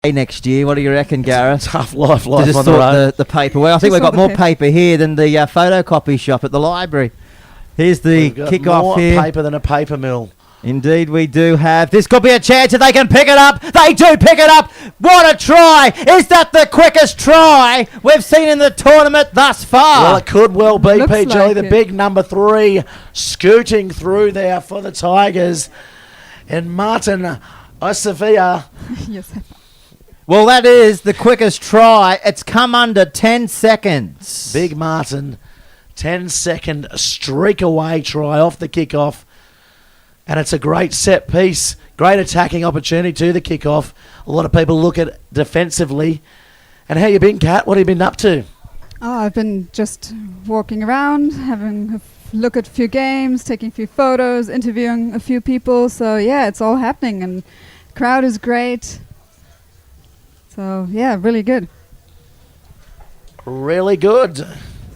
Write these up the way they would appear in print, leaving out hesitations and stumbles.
next year. What do you reckon, Gareth? Tough life To just on the sort road. the paper. Well, I think we've got more paper here than the photocopy shop at the library. Here's the kickoff more here. Paper than a paper mill. Indeed, we do have. This could be a chance if they can pick it up. They do pick it up. What a try! Is that the quickest try we've seen in the tournament thus far? Well, it could well be, Looks PG. like The it. big number 3 scooting through there for the Tigers. And Martin Osavia. Yes. Well, that is the quickest try. It's come under 10 seconds. Big Martin, 10-second streak away try off the kickoff. And it's a great set piece, great attacking opportunity to the kickoff. A lot of people look at it defensively. And how you been, Kat? What have you been up to? Oh, I've been just walking around, having a look at a few games, taking a few photos, interviewing a few people. So yeah, it's all happening, and crowd is great. So yeah, really good. Really good.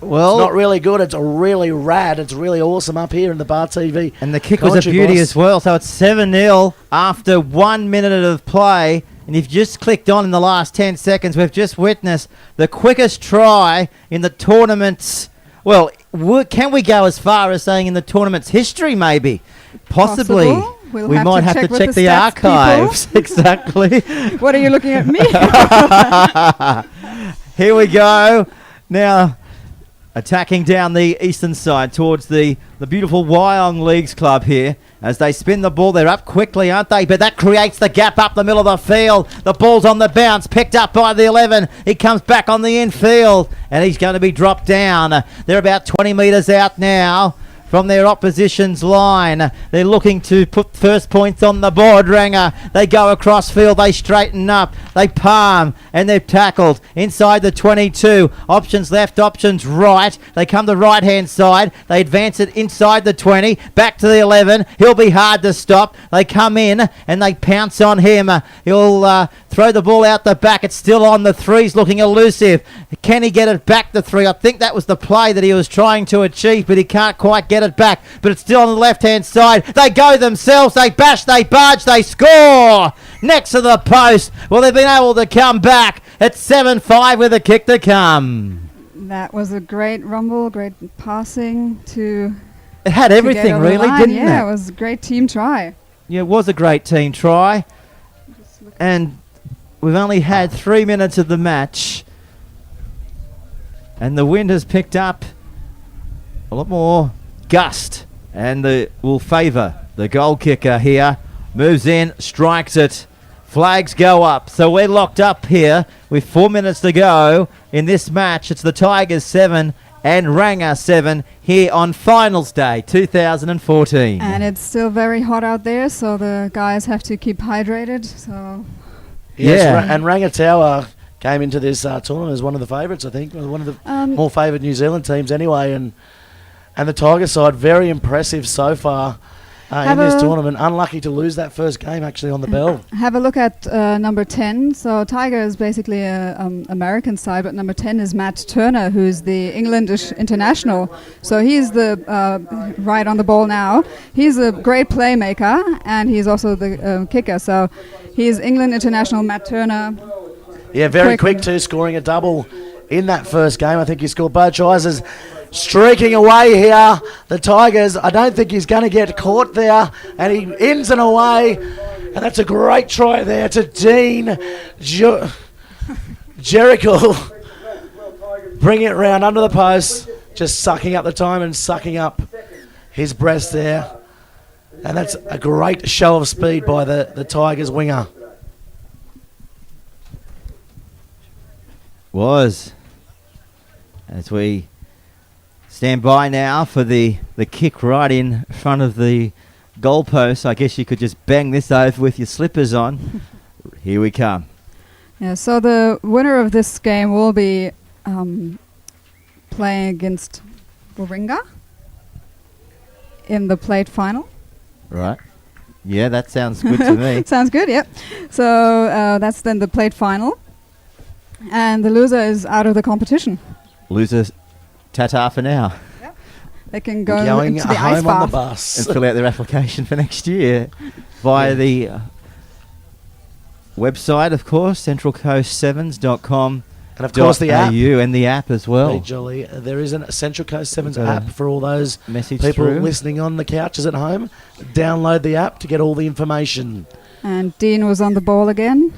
Well, It's not really good. It's really rad. It's really awesome up here in the Bar TV. and the kick was a Country beauty boss. as well. So it's 7-0 after 1 minute of play. And you've just clicked on in the last 10 seconds. We've just witnessed the quickest try in the tournament's... Well, can we go as far as saying in the tournament's history, maybe? Possibly. Possible. We'll we have might to have check to with check the the stats people. archives. Exactly. What are you looking at me? Here we go. Now, attacking down the eastern side towards the beautiful Wyong Leagues Club here. As they spin the ball, they're up quickly, aren't they? But that creates the gap up the middle of the field. The ball's on the bounce, picked up by the 11. He comes back on the infield, and he's going to be dropped down. They're about 20 metres out now from their opposition's line. They're looking to put first points on the board, Ranger. They go across field, they straighten up, they palm, and they're tackled inside the 22. Options left, options right. They come to right-hand side. They advance it inside the 20, back to the 11. He'll be hard to stop. They come in, and they pounce on him. He'll throw the ball out the back. It's still on the 3's looking elusive. Can he get it back to 3? I think that was the play that he was trying to achieve, but he can't quite get it back. But it's still on the left-hand side. They go themselves. They bash, they barge, they score next to the post. Well, they've been able to come back. It's 7-5 with a kick to come. That was a great rumble, great passing to... It had to get everything, over the really, line. didn't Yeah, it it? was a great team try. Yeah, it was a great team try. And we've only had 3 minutes of the match. And the wind has picked up a lot more gust. And will favour the goal kicker here. Moves in, strikes it. Flags go up. So we're locked up here with 4 minutes to go in this match. It's the Tigers 7 and Ranger 7 here on Finals Day 2014. And it's still very hot out there, so the guys have to keep hydrated. So Yes, Yeah. and Rangataua came into this tournament as one of the favourites, I think. One of the more favoured New Zealand teams anyway. And the Tiger side, very impressive so far in this tournament. Unlucky to lose that first game, actually, on the bell. have a look at number 10. So Tiger is basically a American side, but number 10 is Matt Turner, who's the Englandish international. So he's the right on the ball now. He's a great playmaker, and he's also the kicker. So he's England international Matt Turner. Yeah, very quick too, scoring a double in that first game. I think he scored both tries. Is streaking away here, the Tigers. I don't think he's going to get caught there, and he ends and away. And that's a great try there to Dean Jericho. Bring it round under the post, just sucking up the time and sucking up his breast there. And that's a great show of speed by the Tigers winger. Was. As we stand by now for the kick right in front of the goalpost. I guess you could just bang this over with your slippers on. Here we come. Yeah. So the winner of this game will be playing against Warringah in the plate final. Right. Yeah, that sounds good to me. Sounds good, yep. So that's then the plate final. And the loser is out of the competition. Losers, ta-ta for now. They can go Going into the ice home on the bath. And bus. fill out their application for next year via the... Going home on the bus. via the. Going website, of course, centralcoast7s.com. And of course the app. And the app as well. Hey, Jolly, there is a Central Coast 7s Got a app for all those message people through. listening on the couches at home. Download the app to get all the information. And Dean was on the ball again.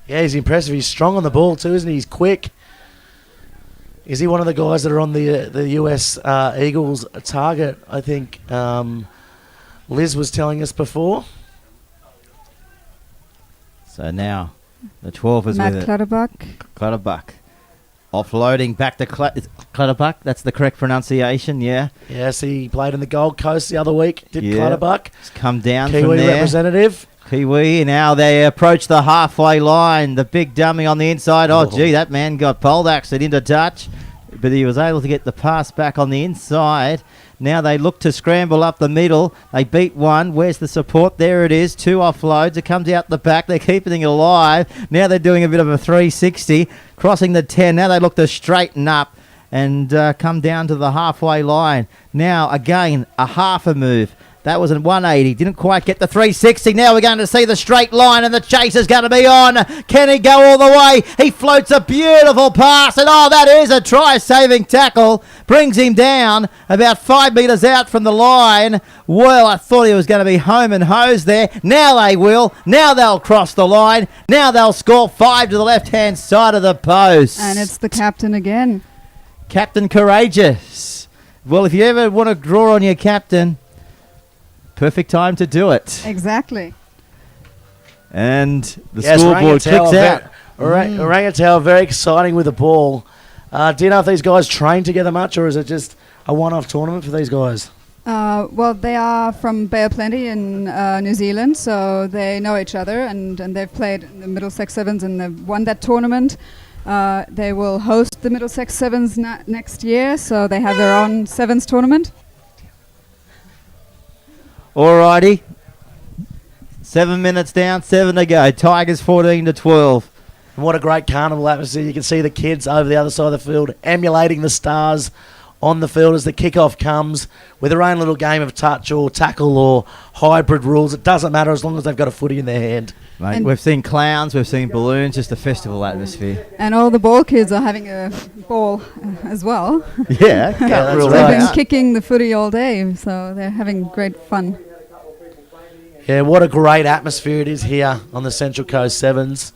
Yeah, he's impressive. He's strong on the ball too, isn't he? He's quick. Is he one of the guys that are on the US Eagles target? I think Liz was telling us before. So now the 12 is Matt with it. Clutterbuck. Offloading back to Clutterbuck. That's the correct pronunciation, yeah. Yes, he played in the Gold Coast the other week. Did Yeah. Clutterbuck. He's come down Kiwi from there. representative. Kiwi, now they approach the halfway line. The big dummy on the inside. Oh, gee, that man got poleaxed into touch, but he was able to get the pass back on the inside. Now they look to scramble up the middle. They beat one. Where's the support? There it is. 2 offloads. It comes out the back. They're keeping it alive. Now they're doing a bit of a 360. Crossing the 10. Now they look to straighten up and come down to the halfway line. Now, again, a half a move. That was a 180. Didn't quite get the 360. Now we're going to see the straight line, and the chase is going to be on. Can he go all the way? He floats a beautiful pass, and oh, that is a try-saving tackle. Brings him down about 5 metres out from the line. Well, I thought he was going to be home and hosed there. Now they will. Now they'll cross the line. Now they'll score 5 to the left-hand side of the post. And it's the captain again. Captain Courageous. Well, if you ever want to draw on your captain, perfect time to do it. Exactly. And the scoreboard clicks out. Rangataua very exciting with the ball. Do you know if these guys train together much, or is it just a one-off tournament for these guys? Well, they are from Bay of Plenty in New Zealand, so they know each other, and they've played in the Middlesex Sevens and they've won that tournament. They will host the Middlesex Sevens next year, so they have their own Sevens tournament. Alrighty. 7 minutes down, 7 to go. Tigers 14 to 12. And what a great carnival atmosphere. You can see the kids over the other side of the field emulating the stars on the field as the kickoff comes with their own little game of touch or tackle or hybrid rules. It doesn't matter as long as they've got a footy in their hand. Mate, And we've seen clowns, we've seen balloons, just a festival atmosphere. And all the ball kids are having a ball as well. Yeah, that's can't rule right. They've that been out. kicking the footy all day, so they're having great fun. Yeah, what a great atmosphere it is here on the Central Coast Sevens.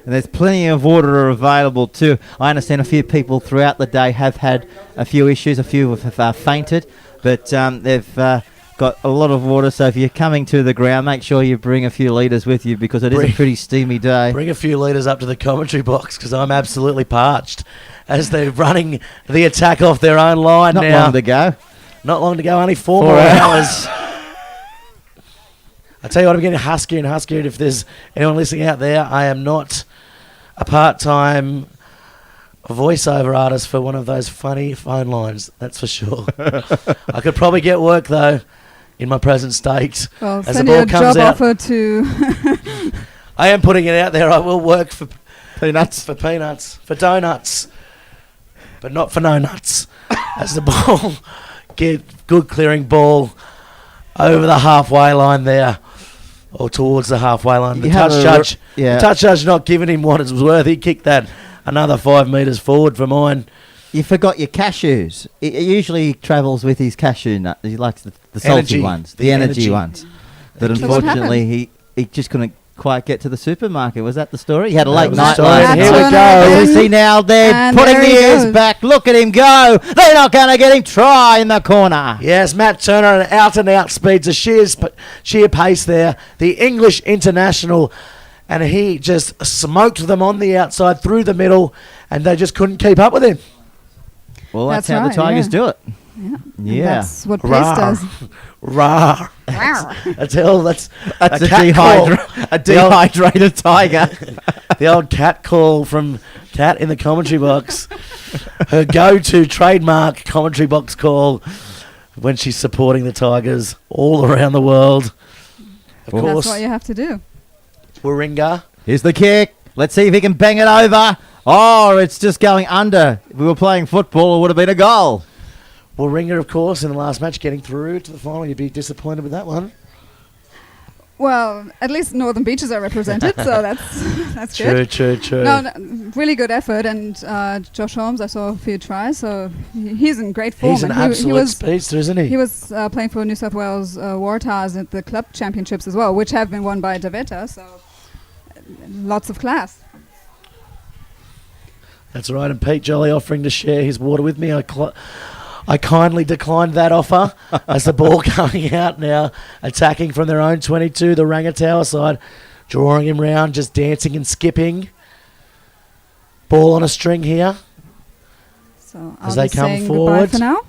And there's plenty of water available too. I understand a few people throughout the day have had a few issues. A few have fainted, but they've got a lot of water. So if you're coming to the ground, make sure you bring a few litres with you because it is a pretty steamy day. Bring a few litres up to the commentary box because I'm absolutely parched as they're running the attack off their own line Not now. long to go. Not long to go, only 4 more hours. I tell you what, I'm getting huskier and huskier. If there's anyone listening out there, I am not a part-time voiceover artist for one of those funny phone lines, that's for sure. I could probably get work, though, in my present state. Well, As the send ball your comes job out, offer to... I am putting it out there. I will work for Peanuts. for peanuts, for donuts, but not for no nuts. As the ball, get good clearing ball over the halfway line there, or towards the halfway line. The You have touch a touch judge not giving him what it was worth. He kicked that another 5 metres forward for mine. You forgot your cashews. It usually travels with his cashew nut. He likes the salty Energy. ones, The the energy energy. ones. But So what unfortunately, he just couldn't quite get to the supermarket. Was that the story? He had a That late was the night. story. last Here we night. go. You see now they're And putting there the he ears goes. back. Look at him go. They're not going to get him. Try in the corner. Yes, Matt Turner, an out-and-out speeds, a sheer pace there. The English international, and he just smoked them on the outside through the middle, and they just couldn't keep up with him. Well, that's That's how right, the Tigers yeah. do it. Yeah. Yeah. That's what pace Rawr. does. Rawr. That's That's a cat call. a dehydrated tiger. The old cat call from Cat in the commentary box. Her go-to trademark commentary box call when she's supporting the Tigers all around the world. Of Well, course, That's what you have to do. Warringah. Here's the kick. Let's see if he can bang it over. Oh, it's just going under. If we were playing football, it would have been a goal. Warringah, of course, in the last match, getting through to the final. You'd be disappointed with that one. Well, at least Northern Beaches are represented, so that's True, good. true. No, really good effort, and Josh Holmes, I saw a few tries, so he's in great form. He's an and absolute speedster, isn't he? He was playing for New South Wales Waratahs at the club championships as well, which have been won by Daveta, so lots of class. That's right, and Pete Jolly offering to share his water with me. I kindly declined that offer as the ball coming out now, attacking from their own 22, the Rangataua side, drawing him round, just dancing and skipping. Ball on a string here. So As I'll they be come saying forward. goodbye for now.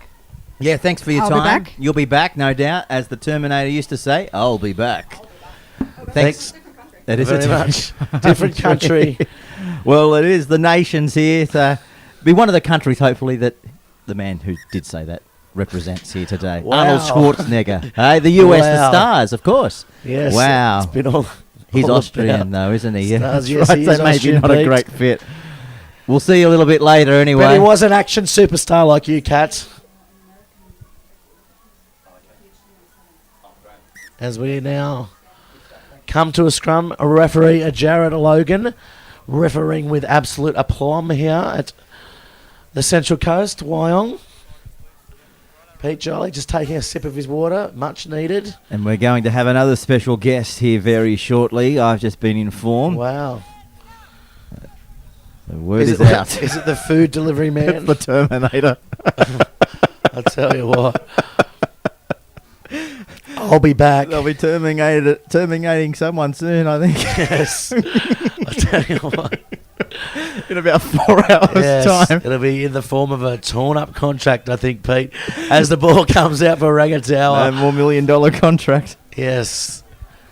Yeah, thanks for your I'll be time. back. You'll be back, no doubt, as the Terminator used to say. I'll be back. Thanks. That is Very a much. Different country. Well, it is the nations here. So be one of the countries, hopefully, that the man who did say that represents here today. Wow. Arnold Schwarzenegger. Hey, the US, the Wow. Stars, of course. Yes. Wow. It's been all He's all Austrian, about though, isn't he? Stars, That's yes, right, he so is maybe Austrian, not a Pete. great fit. We'll see you a little bit later anyway. But he was an action superstar like you, Kat. As we now come to a scrum, a referee, Jared Logan, refereeing with absolute aplomb here at the Central Coast, Wyong. Pete Jolly just taking a sip of his water, much needed. And we're going to have another special guest here very shortly. I've just been informed. Wow. The word is out. Is it the food delivery man? It's the Terminator. I'll tell you what. I'll be back. They'll be terminating someone soon, I think. Yes. I'll tell you what. In about 4 hours' Yes, time. it'll be in the form of a torn-up contract, I think, Pete, as the ball comes out for Rangataua. No more $1 million contract. Yes.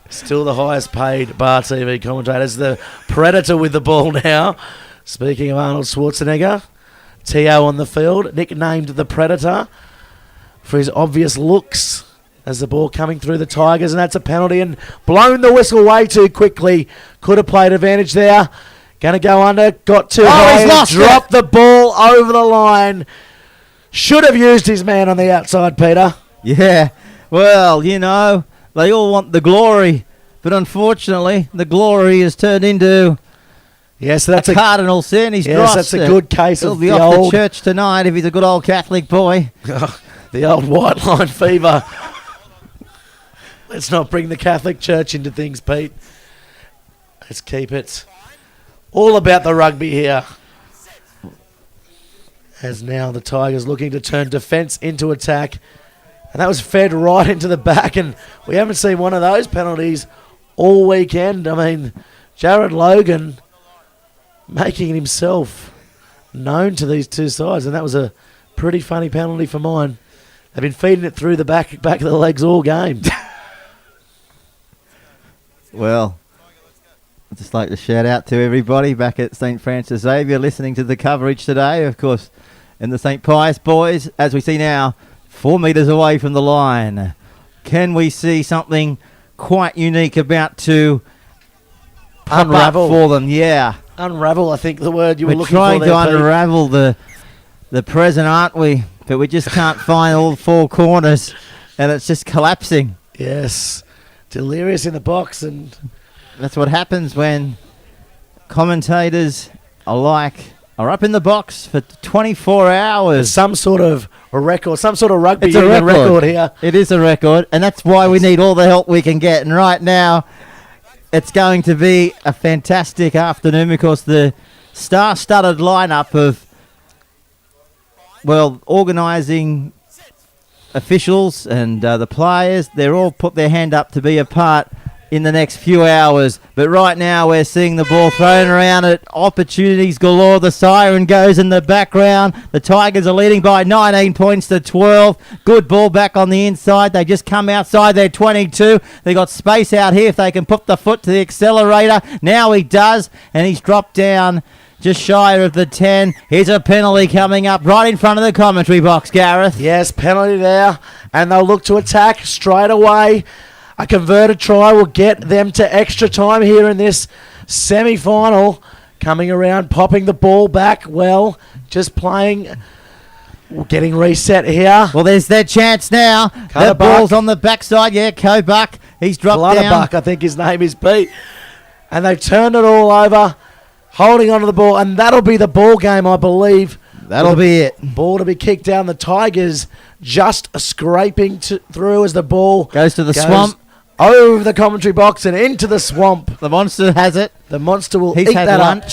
Still the highest paid Bar TV commentators. The Predator with the ball now. Speaking of Arnold Schwarzenegger, T.O. on the field, nicknamed the Predator for his obvious looks as the ball coming through the Tigers, and that's a penalty, and blown the whistle way too quickly. Could have played advantage there. Going to go under, got too high, he's and lost dropped the ball over the line. Should have used his man on the outside, Peter. Yeah. Well, you know, they all want the glory. But unfortunately, the glory has turned into Yes, that's a cardinal sin. He's yes, dropped that's a it. good case He'll of be the off old, to church tonight if he's a good old Catholic boy. the old white line fever. Let's not bring the Catholic Church into things, Pete. Let's keep it all about the rugby here. As now the Tigers looking to turn defence into attack. And that was fed right into the back. And we haven't seen one of those penalties all weekend. I mean, Jared Logan making himself known to these two sides. And that was a pretty funny penalty for mine. They've been feeding it through the back of the legs all game. Well, I'd just like to shout out to everybody back at St. Francis Xavier listening to the coverage today. Of course, and the St. Pius boys, as we see now, 4 metres away from the line. Can we see something quite unique about to pop Unravel. up for them? Yeah. Unravel, I think the word you were We're looking trying for to there, Pete. unravel the present, aren't we? But we just can't find all 4 corners, and it's just collapsing. Yes. Delirious in the box, and That's what happens when commentators alike are up in the box for 24 hours. there's some sort of a record, some sort of rugby It's a union record. record here. It is a record, and that's why we need all the help we can get. And right now, it's going to be a fantastic afternoon because the star-studded lineup of, well, organising officials and the players, they're all put their hand up to be a part in the next few hours. But right now we're seeing the ball thrown around at opportunities galore. The siren goes in the background. The Tigers are leading by 19 points to 12. Good ball back on the inside. They just come outside their 22. They got space out here if they can put the foot to the accelerator. Now he does, and he's dropped down just shy of the 10. Here's a penalty coming up right in front of the commentary box, Gareth. Yes, penalty there, and they'll look to attack straight away. A converted try will get them to extra time here in this semi-final. Coming around, popping the ball back well, just playing Getting reset here. Well, there's their chance now. That ball's on the backside. Yeah, Kobuck. He's dropped down. Clutterbuck, I think his name is Pete. And they've turned it all over, holding onto the ball, and that'll be the ball game, I believe. That'll be it. Ball to be kicked down. The Tigers just scraping through as the ball goes to the swamp. Over the commentary box and into the swamp. The monster has it. The monster will He's eat had that lunch. up.